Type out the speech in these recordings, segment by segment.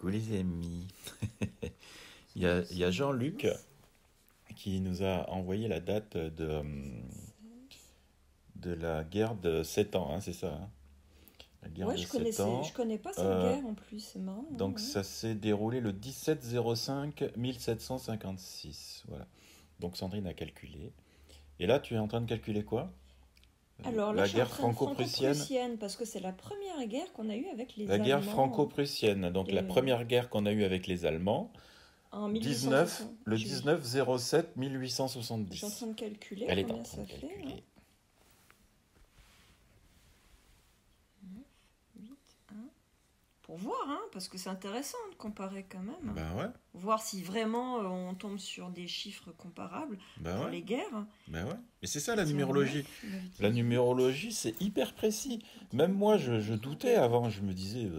Coucou les amis. Il y a Jean-Luc qui nous a envoyé la date de la guerre de 7 ans, hein, c'est ça, hein. La guerre Ouais, de 7 ans. je connais pas cette Euh, guerre en plus, c'est marrant, hein, donc ouais. ça s'est déroulé le 17-05-1756. Voilà. Donc Sandrine a calculé. Et là, tu es en train de calculer quoi? Alors là, La je suis en guerre train de franco-prussienne? franco-prussienne parce que c'est la première guerre qu'on a eue avec les La guerre Allemands franco-prussienne. Donc la les- première guerre qu'on a eue avec les Allemands. en 19, le 1868. 19-07 Je suis en 1870. train de calculer Elle est en combien train de ça fait, hein. calculer. 8, 1. Pour voir, hein, parce que c'est intéressant de comparer quand même. Ben ouais, Voir si vraiment on tombe sur des chiffres comparables ben pour ouais, les guerres. ben ouais. Et c'est ça la 09, numérologie. 9, La 18, numérologie, c'est hyper précis. Même moi, je doutais avant. Je me disais,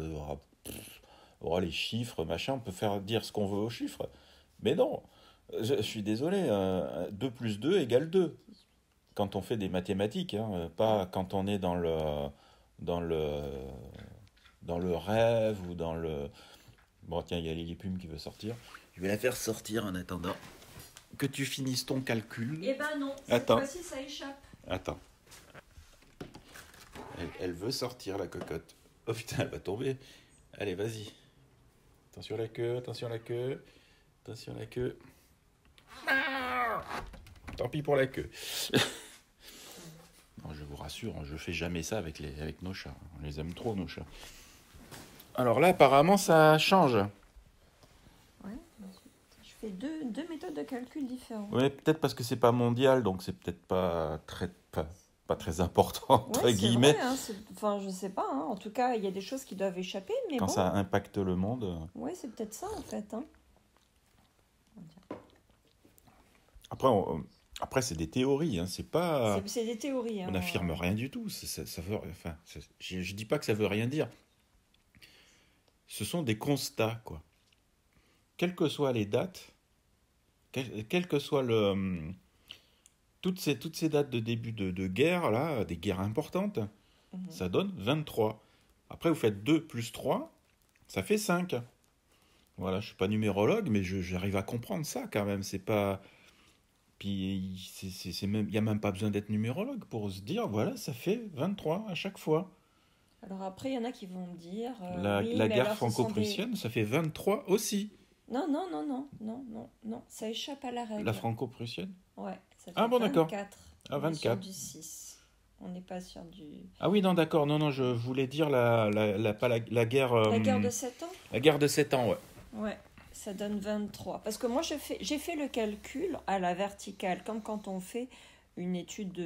les chiffres, machin, on peut faire dire ce qu'on veut aux chiffres. Mais non, je suis désolé, 2 plus 2 égale 2. Quand on fait des mathématiques, hein, pas quand on est dans le, dans le rêve ou dans le... Bon, tiens, il y a Lily Plume qui veut sortir. Je vais la faire sortir en attendant que tu finisses ton calcul. Eh ben non, Attends. fois-ci ça échappe. Attends. Elle veut sortir, la cocotte. Oh putain, elle va tomber. Allez, vas-y. Attention à la queue, attention à la queue. Attention à la queue. Tant pis pour la queue. Non, je vous rassure, je fais jamais ça avec nos chats. On les aime trop, nos chats. Alors là, apparemment, ça change. Ouais, je fais deux méthodes de calcul différentes. Ouais, peut-être parce que c'est pas mondial, donc c'est peut-être pas très important, entre Ouais, c'est guillemets. vrai, hein, enfin, je sais pas, hein. En tout cas, il y a des choses qui doivent échapper, mais Quand bon, ça impacte le monde. ouais, c'est peut-être ça en fait, hein. Après, c'est des théories, hein, c'est pas... C'est des théories, hein. On n'affirme rien du tout. Je dis pas que ça veut rien dire. Ce sont des constats, quoi. Quelles que soient les dates, quel que soit toutes ces dates de début de guerre, là, des guerres importantes, ça donne 23. Après, vous faites 2 plus 3, ça fait 5. Voilà, je suis pas numérologue, mais j'arrive à comprendre ça quand même. C'est pas... Puis, il n'y a même pas besoin d'être numérologue pour se dire, voilà, ça fait 23 à chaque fois. Alors après, il y en a qui vont me dire, La oui, mais guerre alors ce sont franco-prussienne, ça fait 23 aussi. Non, non, non, non, non, non, non, ça échappe à la règle. La franco-prussienne? Ouais, ça fait Ah bon, d'accord. 24. Ah, On est sur 24. du 6. On n'est pas sur du... Ah oui, non, d'accord. Non, je voulais dire pas la guerre... La guerre de 7 ans? La guerre de 7 ans, ouais. Ouais, ça donne 23. Parce que moi, j'ai fait le calcul à la verticale, comme quand on fait une étude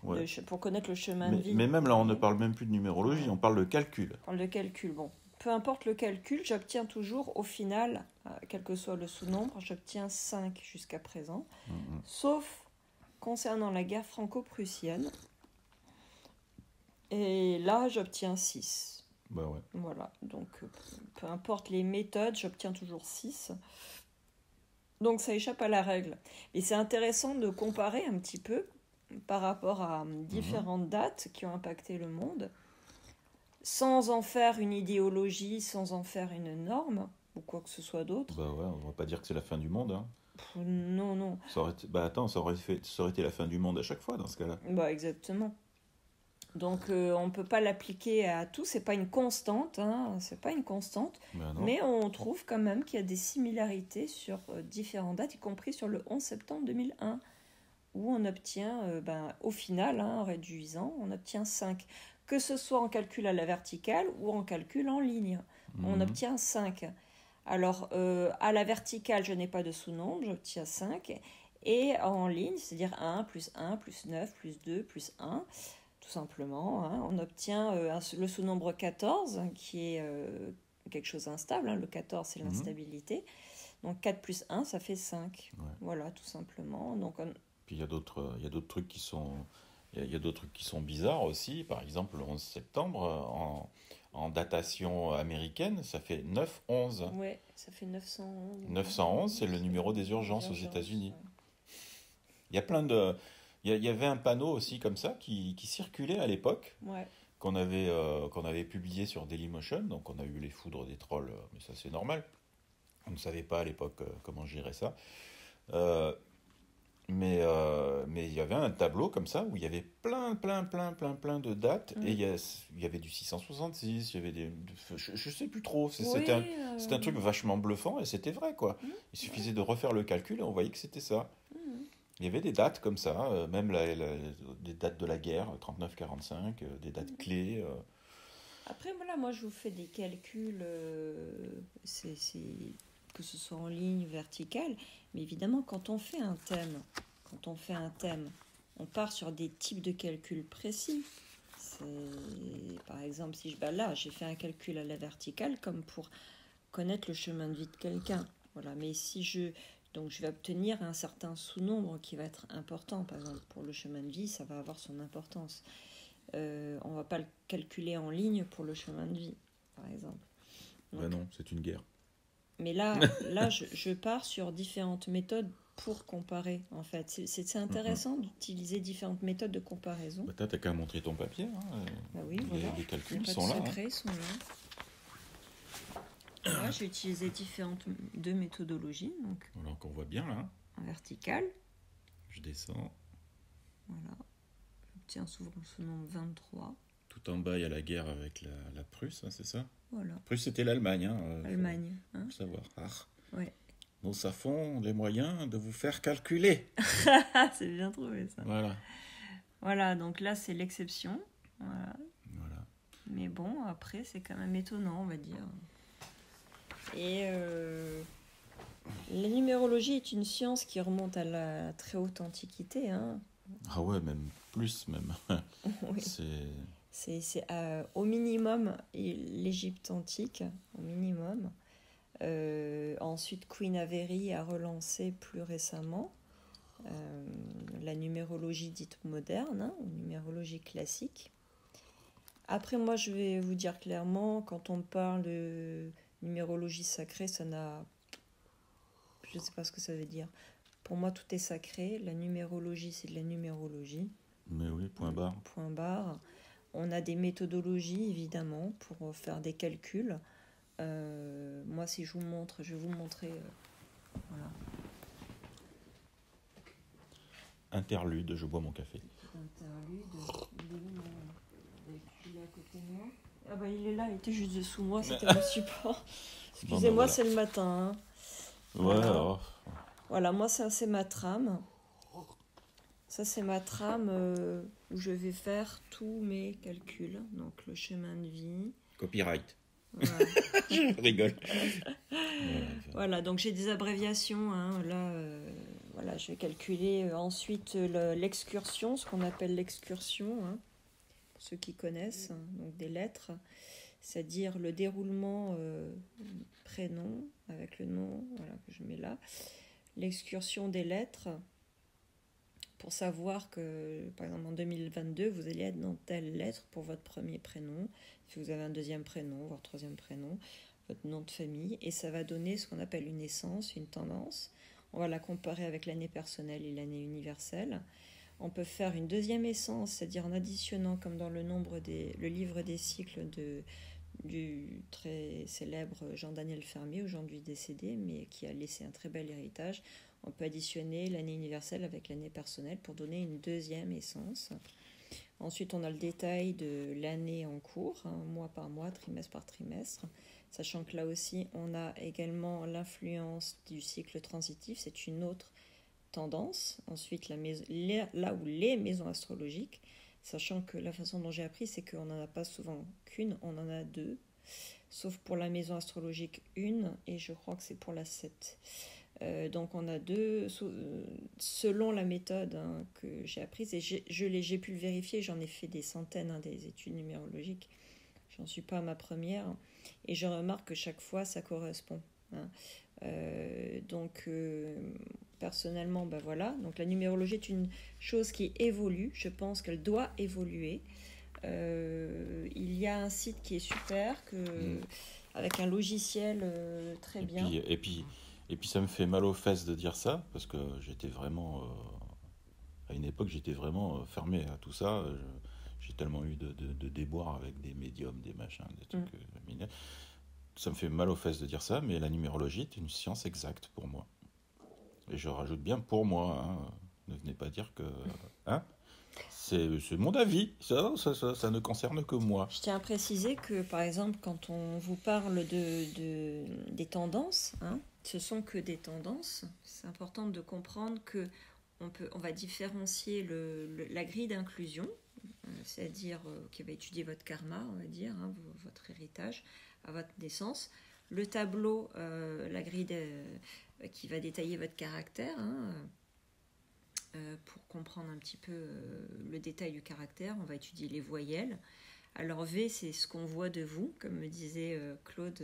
Ouais. pour connaître le chemin de vie. Mais même là, on ne parle même plus de numérologie, on parle de calcul. On parle de calcul, bon. Peu importe le calcul, j'obtiens toujours, au final, quel que soit le sous-nombre, j'obtiens 5 jusqu'à présent. Sauf concernant la guerre franco-prussienne. Et là, j'obtiens 6. Bah ouais. Voilà, donc peu importe les méthodes, j'obtiens toujours 6. Donc ça échappe à la règle. Et c'est intéressant de comparer un petit peu par rapport à différentes dates qui ont impacté le monde, sans en faire une idéologie, sans en faire une norme, ou quoi que ce soit d'autre. Bah ouais, on va pas dire que c'est la fin du monde, hein. Non, non. Ça aurait été la fin du monde à chaque fois dans ce cas-là. Bah exactement. Donc on ne peut pas l'appliquer à tout, c'est pas une constante, hein, c'est pas une constante, Bah non. mais on trouve quand même qu'il y a des similarités sur différentes dates, y compris sur le 11 septembre 2001, où on obtient, au final, hein, en réduisant, on obtient 5. Que ce soit en calcul à la verticale ou en calcul en ligne, on obtient 5. Alors, à la verticale, je n'ai pas de sous-nombre, j'obtiens 5, et en ligne, c'est-à-dire 1 plus 1 plus 9 plus 2 plus 1, tout simplement, hein, on obtient le sous-nombre 14, qui est quelque chose d'instable, hein, le 14 c'est l'instabilité, donc 4 plus 1 ça fait 5, Ouais. voilà tout simplement. Donc, Puis il y a d'autres trucs qui sont... Il y a d'autres trucs qui sont bizarres aussi. Par exemple, le 11 septembre, en datation américaine, ça fait 9-11. ouais, ça fait 911. 911, c'est le numéro des urgences aux États-Unis. Ouais. Il y a plein de... Il y avait un panneau aussi comme ça qui circulait à l'époque. Ouais. qu'on avait publié sur Dailymotion. Donc on a eu les foudres des trolls, mais ça c'est normal. On ne savait pas à l'époque comment gérer ça. Euh, mais il y avait un tableau comme ça où il y avait plein de dates. Et il y avait du 666, il y avait je sais plus trop. Oui, C'était un truc vachement bluffant et c'était vrai, quoi. Il suffisait de refaire le calcul et on voyait que c'était ça. Il y avait des dates comme ça, même des dates de la guerre, 39-45, des dates clés. Après, voilà, moi je vous fais des calculs, que ce soit en ligne, verticale, mais évidemment, quand on fait un thème, on part sur des types de calculs précis. Par exemple, si là, j'ai fait un calcul à la verticale comme pour connaître le chemin de vie de quelqu'un. Voilà, mais donc je vais obtenir un certain sous-nombre qui va être important. Par exemple, pour le chemin de vie, ça va avoir son importance. On ne va pas le calculer en ligne pour le chemin de vie, par exemple. Donc, Ben non, c'est une guerre. mais là je pars sur différentes méthodes pour comparer, en fait. C'est intéressant d'utiliser différentes méthodes de comparaison. Bah, t'as qu'à montrer ton papier. Hein. Bah oui, voilà. Les calculs Pas sont de là. secret, ils sont là. Là, j'ai utilisé deux méthodologies. Donc, Voilà, qu'on voit bien là. en vertical, Je descends. voilà. J'obtiens souvent ce nombre 23. Tout en bas, il y a la guerre avec la Prusse, hein, c'est ça? Voilà. Prusse, c'était l'Allemagne. Hein, Allemagne. Faut le savoir. Ouais. Nos savons les moyens de vous faire calculer. C'est bien trouvé, ça. Voilà. Voilà, donc là, c'est l'exception. Voilà. Voilà. Mais bon, après, c'est quand même étonnant, on va dire. Et la numérologie est une science qui remonte à la très haute antiquité. Hein. Ah ouais, même plus, même. Oui. C'est au minimum l'Égypte antique, au minimum. Ensuite, Queen Avery a relancé plus récemment la numérologie dite moderne, hein, ou numérologie classique. Après, moi, je vais vous dire clairement, quand on parle de numérologie sacrée, ça n'a... Je ne sais pas ce que ça veut dire. Pour moi, tout est sacré. La numérologie, c'est de la numérologie. Mais oui, point barre. Point barre. On a des méthodologies, évidemment, pour faire des calculs. Moi, si je vous montre, je vais vous montrer... voilà. Interlude, je bois mon café. Interlude, il est à côté de moi. Ah bah il est là, il était juste dessous moi, c'était mon support. Excusez-moi, Bon, voilà. c'est le matin. Hein. Ouais, Voilà. alors. Voilà, moi ça c'est ma trame. Ça c'est ma trame où je vais faire tous mes calculs. Donc le chemin de vie. Copyright. Voilà. Je rigole. Voilà, donc j'ai des abréviations. Hein. Là, voilà, je vais calculer ensuite l'excursion, ce qu'on appelle l'excursion, hein, pour ceux qui connaissent, hein, donc des lettres, c'est-à-dire le déroulement prénom avec le nom, voilà, que je mets là. L'excursion des lettres, pour savoir que, par exemple, en 2022, vous allez être dans telle lettre pour votre premier prénom, si vous avez un deuxième prénom, voire troisième prénom, votre nom de famille, et ça va donner ce qu'on appelle une essence, une tendance. On va la comparer avec l'année personnelle et l'année universelle. On peut faire une deuxième essence, c'est-à-dire en additionnant, comme dans le livre des cycles du très célèbre Jean-Daniel Fermier, aujourd'hui décédé, mais qui a laissé un très bel héritage. On peut additionner l'année universelle avec l'année personnelle pour donner une deuxième essence. Ensuite, on a le détail de l'année en cours, hein, mois par mois, trimestre par trimestre, sachant que là aussi, on a également l'influence du cycle transitif, c'est une autre tendance. Ensuite, là où les maisons astrologiques, sachant que la façon dont j'ai appris, c'est qu'on n'en a pas souvent qu'une, on en a deux, sauf pour la maison astrologique 1, et je crois que c'est pour la 7. Donc on a deux, selon la méthode hein, que j'ai apprise, et j'ai pu le vérifier, j'en ai fait des centaines hein, des études numérologiques, j'en suis pas à ma première, et je remarque que chaque fois ça correspond. Hein. Personnellement, ben voilà, donc la numérologie est une chose qui évolue, je pense qu'elle doit évoluer. Il y a un site qui est super, avec un logiciel très bien. Et puis ça me fait mal aux fesses de dire ça, parce que j'étais vraiment, à une époque, j'étais vraiment fermé à tout ça. j'ai tellement eu de déboires avec des médiums, des machins, des trucs. Ça me fait mal aux fesses de dire ça, mais la numérologie est une science exacte pour moi. Et je rajoute bien pour moi. Hein. Ne venez pas dire que. Hein, c'est mon avis. Ça ne concerne que moi. Je tiens à préciser que, par exemple, quand on vous parle des tendances, hein, ce sont que des tendances. C'est important de comprendre que on va différencier la grille d'inclusion, c'est-à-dire qui va étudier votre karma, on va dire, hein, votre héritage à votre naissance. Le tableau, la grille qui va détailler votre caractère, hein, pour comprendre un petit peu le détail du caractère, on va étudier les voyelles. Alors V, c'est ce qu'on voit de vous, comme me disait Claude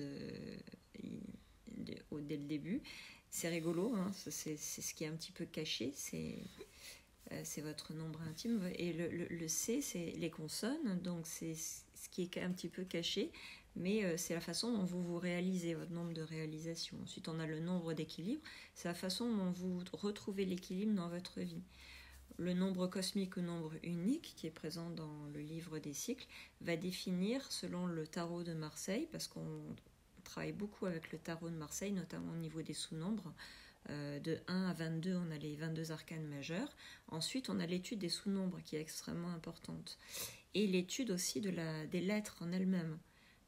dès le début. C'est rigolo, hein, c'est ce qui est un petit peu caché, c'est votre nombre intime. Et le C, c'est les consonnes, donc c'est ce qui est un petit peu caché, mais c'est la façon dont vous réalisez, votre nombre de réalisations. Ensuite, on a le nombre d'équilibre, c'est la façon dont vous retrouvez l'équilibre dans votre vie. Le nombre cosmique ou nombre unique, qui est présent dans le livre des cycles, va définir selon le tarot de Marseille, parce qu'on travaille beaucoup avec le tarot de Marseille, notamment au niveau des sous-nombres. De 1 à 22, on a les 22 arcanes majeurs. Ensuite, on a l'étude des sous-nombres qui est extrêmement importante. Et l'étude aussi des lettres en elles-mêmes.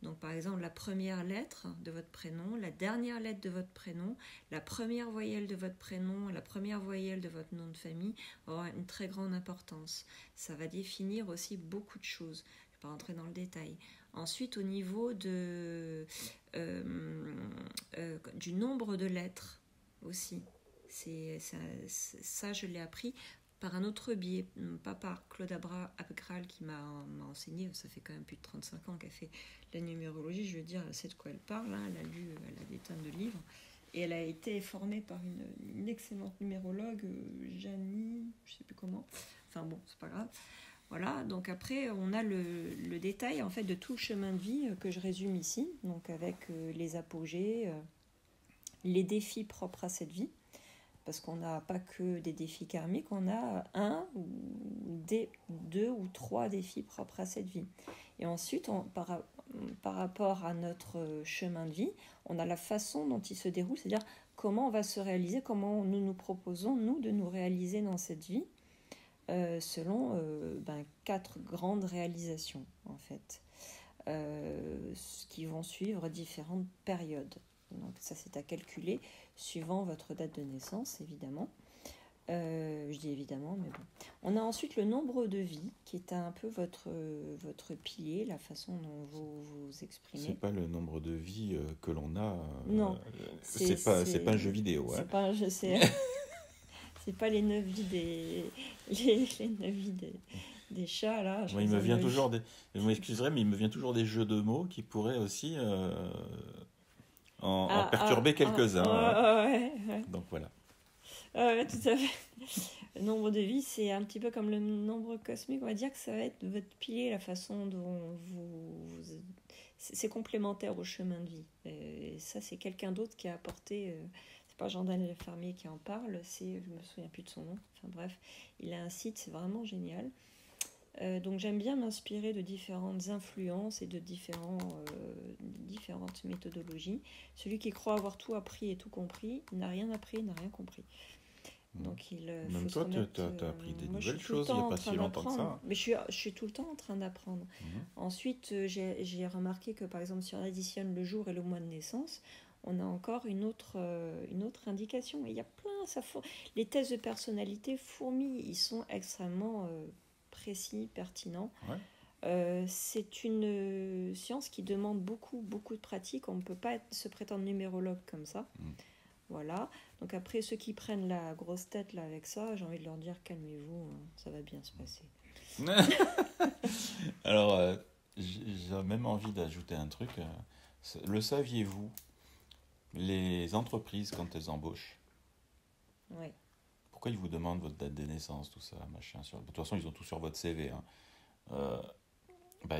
Donc, par exemple, la première lettre de votre prénom, la dernière lettre de votre prénom, la première voyelle de votre prénom, la première voyelle de votre nom de famille aura une très grande importance. Ça va définir aussi beaucoup de choses. Je ne vais pas rentrer dans le détail. Ensuite, au niveau du nombre de lettres aussi, ça, je l'ai appris par un autre biais, pas par Claude Abgral qui m'a enseigné, ça fait quand même plus de 35 ans qu'elle fait la numérologie, je veux dire, elle sait de quoi elle parle, hein, elle a des tonnes de livres, et elle a été formée par une excellente numérologue, Janie, je sais plus comment, enfin bon, c'est pas grave. Voilà, donc après on a le détail en fait de tout le chemin de vie que je résume ici, donc avec les apogées, les défis propres à cette vie, parce qu'on n'a pas que des défis karmiques, on a deux ou trois défis propres à cette vie. Et ensuite, par rapport à notre chemin de vie, on a la façon dont il se déroule, c'est-à-dire comment on va se réaliser, comment nous proposons, nous, de nous réaliser dans cette vie, selon 4 grandes réalisations, en fait, qui vont suivre différentes périodes. Donc ça, c'est à calculer suivant votre date de naissance, évidemment. Je dis évidemment, mais bon. On a ensuite le nombre de vies, qui est un peu votre pilier, la façon dont vous vous exprimez. C'est pas le nombre de vies que l'on a. Non. C'est pas un jeu vidéo. C'est hein. pas un jeu, c'est pas les 9 vies les 9 vies des chats, là. Moi, il me vient toujours je m'excuserai, mais il me vient toujours des jeux de mots qui pourraient aussi en perturber quelques-uns. Ouais. Donc voilà. Tout à fait. Le nombre de vies, c'est un petit peu comme le nombre cosmique. On va dire que ça va être votre pilier, la façon dont c'est complémentaire au chemin de vie. Et ça, c'est quelqu'un d'autre qui a apporté. C'est pas Jean-Daniel Fermier qui en parle, je me souviens plus de son nom. Enfin bref, il a un site, c'est vraiment génial. Donc j'aime bien m'inspirer de différentes influences et de différentes méthodologies. Celui qui croit avoir tout appris et tout compris, il n'a rien appris, il n'a rien compris. Donc même toi, tu as appris des nouvelles choses il n'y a pas si longtemps que ça. Mais je suis tout le temps en train d'apprendre. Ensuite, j'ai remarqué que par exemple, si on additionne le jour et le mois de naissance, on a encore une autre indication. Et il y a plein, les tests de personnalité fourmillent, ils sont extrêmement précis, pertinents. C'est une science qui demande beaucoup de pratique. On ne peut pas se prétendre numérologue comme ça. Voilà. Donc après, ceux qui prennent la grosse tête là avec ça, j'ai envie de leur dire calmez-vous, hein, ça va bien se passer. Alors, j'ai même envie d'ajouter un truc. Le saviez-vous, les entreprises, quand elles embauchent, pourquoi ils vous demandent votre date de naissance, tout ça, machin. De toute façon, ils ont tout sur votre CV. Hein.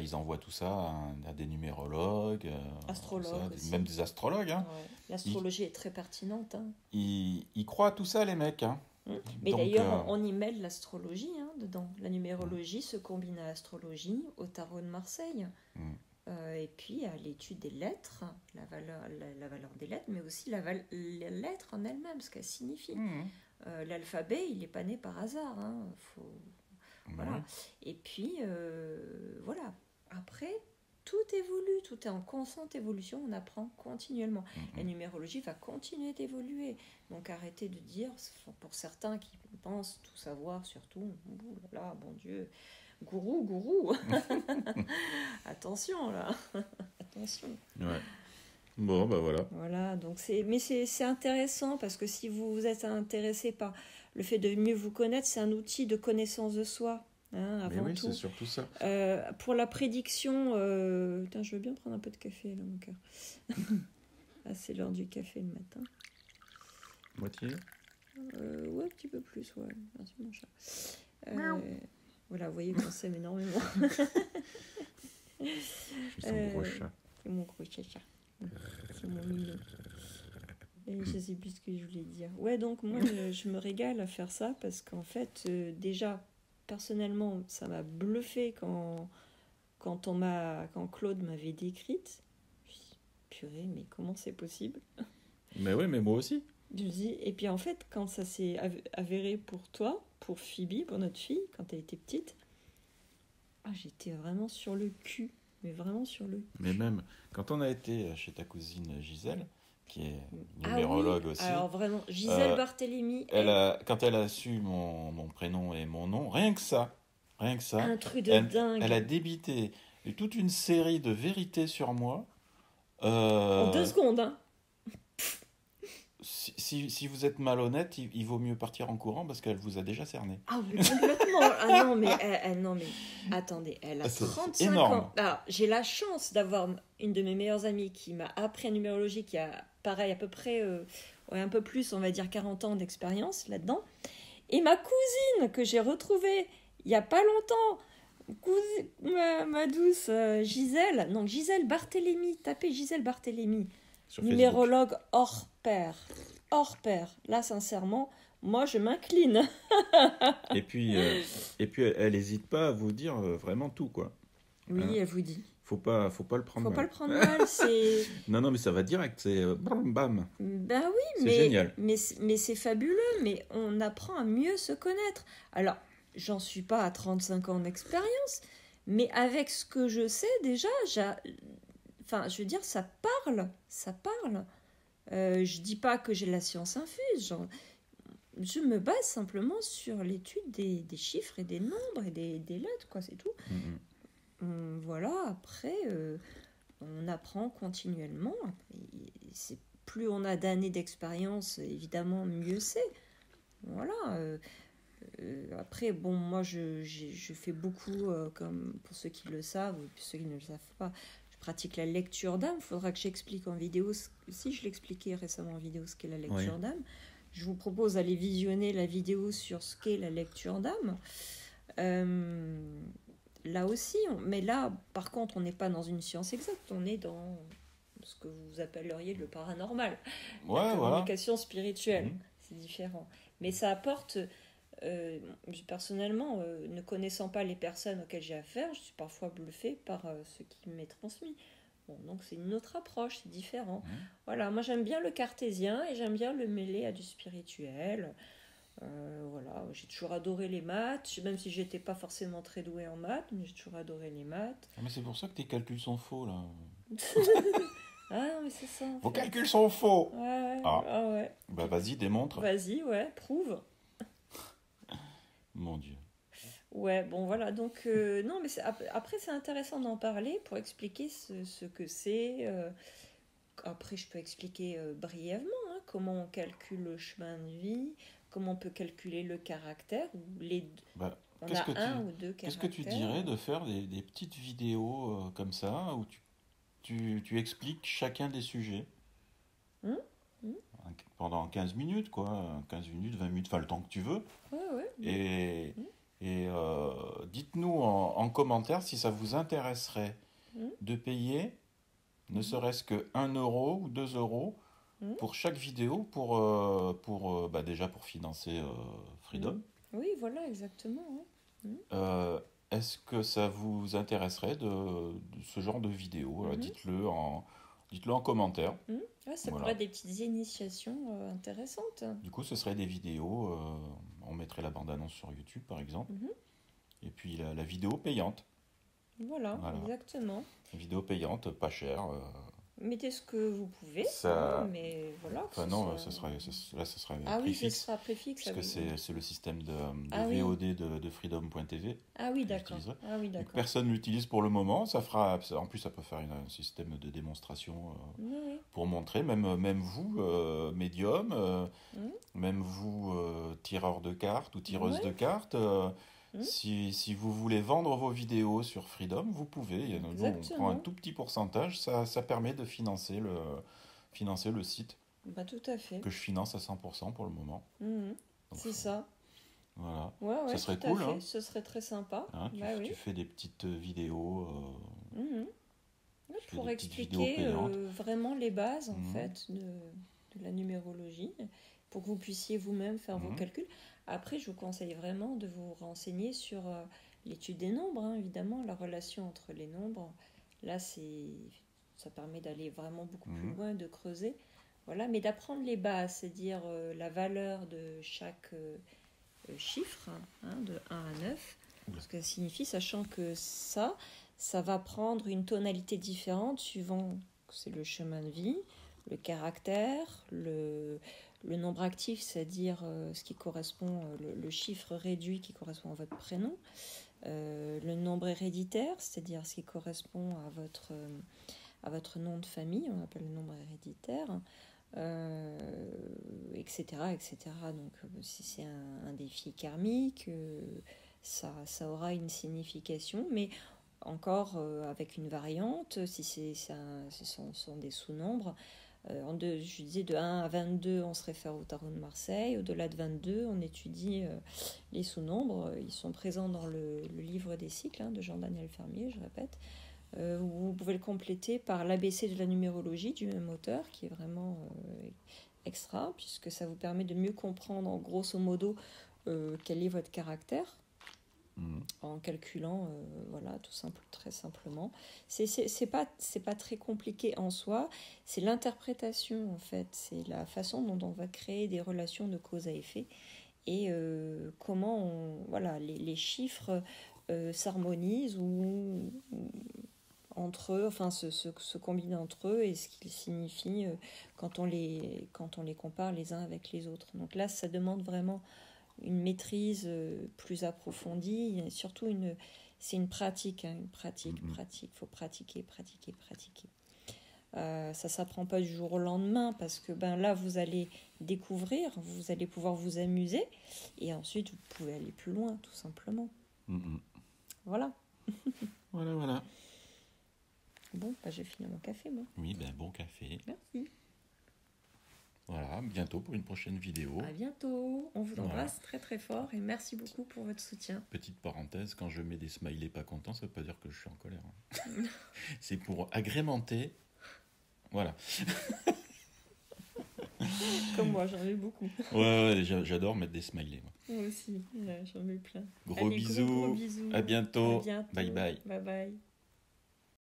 Ils envoient tout ça à des numérologues, astrologues, même des astrologues. Hein. L'astrologie est très pertinente. Hein. Ils croient à tout ça, les mecs. Hein. Mais Donc, d'ailleurs, on y mêle l'astrologie dedans. La numérologie se combine à l'astrologie, au tarot de Marseille, mm, et puis à l'étude des lettres, la valeur des lettres, mais aussi les lettres en elles-mêmes, ce qu'elles signifient. mm, L'alphabet, il n'est pas né par hasard. Voilà. ouais. Et puis, voilà. Après, tout évolue, tout est en constante évolution, on apprend continuellement. La numérologie va continuer d'évoluer. Donc arrêtez de dire, pour certains qui pensent tout savoir, surtout, ouh là là, bon Dieu, gourou, attention là, attention. Ouais. Bon, bah voilà. Voilà, donc c'est intéressant parce que si vous êtes intéressé par le fait de mieux vous connaître, c'est un outil de connaissance de soi. Mais Avant oui, tout. c'est surtout ça. Pour la prédiction, putain, je veux bien prendre un peu de café là, mon cœur. Ah, c'est l'heure du café le matin. Moitié. Ouais, un petit peu plus, ouais. Merci mon chat. Voilà, vous voyez qu'on s'aime énormément. Je suis son gros chat. C'est mon gros chat. C'est mon mignon. Et je sais plus ce que je voulais dire. Ouais, donc moi, je me régale à faire ça parce qu'en fait, déjà, personnellement, ça m'a bluffé quand Claude m'avait décrite. Je me suis dit, purée, mais comment c'est possible? Mais oui, mais moi aussi. Je me dis, et puis en fait, quand ça s'est avéré pour toi, pour Phoebe, pour notre fille, quand elle était petite, j'étais vraiment sur le cul. Mais vraiment sur le cul. Mais même quand on a été chez ta cousine Gisèle, qui est numérologue aussi. Alors vraiment, Gisèle Barthélémy. Quand elle a su mon prénom et mon nom, rien que ça. Un truc de dingue. Elle a débité toute une série de vérités sur moi. En 2 secondes, hein. Si vous êtes malhonnête, il vaut mieux partir en courant parce qu'elle vous a déjà cerné. Ah oui, complètement. Non mais attendez, elle a 35 ans. Alors, j'ai la chance d'avoir une de mes meilleures amies qui m'a appris en numérologie, qui a pareil à peu près un peu plus, on va dire 40 ans d'expérience là-dedans. Et ma cousine que j'ai retrouvée il y a pas longtemps, ma douce Gisèle, donc Gisèle Barthélémy, tapez Gisèle Barthélémy. Sur numérologue hors pair. Là, sincèrement, moi, je m'incline. et puis, elle n'hésite pas à vous dire vraiment tout, quoi. Oui, elle vous dit. Faut pas le prendre mal. Faut pas le prendre mal, c'est... Non, mais ça va direct, c'est bam. Ben oui, c'est génial. Mais c'est fabuleux, mais on apprend à mieux se connaître. Alors, j'en suis pas à 35 ans d'expérience, mais avec ce que je sais déjà, enfin, je veux dire, ça parle. Je dis pas que j'ai la science infuse, je me base simplement sur l'étude des chiffres et des nombres et des lettres, quoi, c'est tout. Voilà, après, on apprend continuellement. Plus on a d'années d'expérience, évidemment, mieux c'est. Voilà. Après, bon, moi, je fais beaucoup, comme pour ceux qui le savent ou pour ceux qui ne le savent pas, pratique la lecture d'âme. Il faudra que j'explique en vidéo, si je l'expliquais récemment en vidéo, ce qu'est la lecture d'âme. Je vous propose d'aller visionner la vidéo sur ce qu'est la lecture d'âme. Là aussi, mais là, par contre, on n'est pas dans une science exacte, on est dans ce que vous appelleriez le paranormal. La communication spirituelle, c'est différent. Mais ça apporte... personnellement, ne connaissant pas les personnes auxquelles j'ai affaire, je suis parfois bluffée par ce qui m'est transmis. Bon, donc c'est une autre approche, c'est différent. Voilà, moi j'aime bien le cartésien et j'aime bien le mêler à du spirituel. Voilà, j'ai toujours adoré les maths, même si j'étais pas forcément très douée en maths, mais j'ai toujours adoré les maths. Mais c'est pour ça que tes calculs sont faux là. Ah, mais c'est ça. Vos calculs sont faux. Ouais. Bah vas-y, démontre. Vas-y, prouve. Mon Dieu. Ouais, bon voilà, donc non, mais après c'est intéressant d'en parler pour expliquer ce que c'est. Après, je peux expliquer brièvement comment on calcule le chemin de vie, comment on peut calculer le caractère, ou les on a un ou deux caractères. Qu'est-ce que tu dirais de faire des petites vidéos comme ça, où tu expliques chacun des sujets pendant 15 minutes, quoi. 15 minutes, 20 minutes, enfin le temps que tu veux. Ouais. Et dites-nous en commentaire si ça vous intéresserait de payer ne serait-ce que 1 euro ou 2 euros pour chaque vidéo, déjà pour financer Freedom. Oui, voilà, exactement. Hein. Euh, Est-ce que ça vous intéresserait de ce genre de vidéo? Dites-le en commentaire. Ouais, ça pourrait Voilà. être des petites initiations intéressantes. Du coup, ce serait des vidéos. On mettrait la bande-annonce sur YouTube, par exemple. Mhm. Et puis la vidéo payante. Voilà, Voilà. exactement. La vidéo payante, pas chère. Mettez ce que vous pouvez, Ça... mais voilà. Que Enfin ce non, soit... là, ce serait Ah prix oui, ce fixe. sera préfixe. Puisque c'est le système de Ah oui. VOD de Freedom.tv Ah oui, que d'accord. j'utiliserai. Ah oui, Donc d'accord. personne n'utilise pour le moment. En plus, ça peut faire un système de démonstration Oui, pour montrer, même vous, médium, oui. même vous, tireur de cartes ou tireuse Ouais. de cartes, Mm. si vous voulez vendre vos vidéos sur Freedom, vous pouvez. Nous, on prend un Exactement. tout petit pourcentage, ça permet de financer le site Bah, tout à fait. que je finance à 100% pour le moment. Mhm. Donc, C'est ça. voilà. Ouais, Ça ouais, serait tout à cool, fait. hein. Ce serait très sympa. Hein, Bah oui. tu fais des petites vidéos, Mhm. Ouais, tu fais pour des petites vidéos expliquer payantes. vraiment les bases en Mhm. fait de la numérologie, pour que vous puissiez vous-même faire vos Mhm. calculs. Après, je vous conseille vraiment de vous renseigner sur l'étude des nombres, hein, évidemment, la relation entre les nombres. Là, ça permet d'aller vraiment beaucoup plus Mhm. loin, de creuser. Voilà, mais d'apprendre les bases, c'est-à-dire la valeur de chaque chiffre, hein, de 1 à 9, ce que ça signifie, sachant que ça va prendre une tonalité différente suivant que c'est le chemin de vie, le caractère, le nombre actif, c'est-à-dire ce qui correspond, le chiffre réduit qui correspond à votre prénom, le nombre héréditaire, c'est-à-dire ce qui correspond à votre nom de famille, on appelle le nombre héréditaire, etc., etc. Donc, si c'est un défi karmique, ça aura une signification, mais encore avec une variante, si ce sont des sous-nombres. Je disais de 1 à 22, on se réfère au tarot de Marseille. Au-delà de 22, on étudie les sous-nombres. Ils sont présents dans le livre des cycles de Jean-Daniel Fermier, je répète. Vous pouvez le compléter par l'ABC de la numérologie du même auteur, qui est vraiment extra, puisque ça vous permet de mieux comprendre, en grosso modo, quel est votre caractère, en calculant, voilà, très simplement. C'est pas très compliqué en soi, c'est l'interprétation, en fait, c'est la façon dont on va créer des relations de cause à effet, et comment voilà, les chiffres s'harmonisent ou entre eux, enfin se combinent entre eux et ce qu'ils signifient quand on les compare les uns avec les autres. Donc là, ça demande vraiment une maîtrise plus approfondie, et surtout c'est une pratique, hein, une pratique. Il faut pratiquer. Ça s'apprend pas du jour au lendemain parce que là vous allez découvrir, vous allez pouvoir vous amuser et ensuite vous pouvez aller plus loin tout simplement. Voilà. Voilà. Bon, j'ai fini mon café, moi. Oui, bon café. Merci. Voilà, bientôt pour une prochaine vidéo. À bientôt. On vous embrasse très très fort et merci beaucoup pour votre soutien. Petite parenthèse, quand je mets des smileys pas contents, ça veut pas dire que je suis en colère. C'est pour agrémenter. Voilà. Comme moi, j'en ai beaucoup. Ouais, j'adore mettre des smileys. Moi aussi, j'en ai plein. Gros bisous. Gros bisous. À bientôt. À bientôt. Bye bye. Bye bye.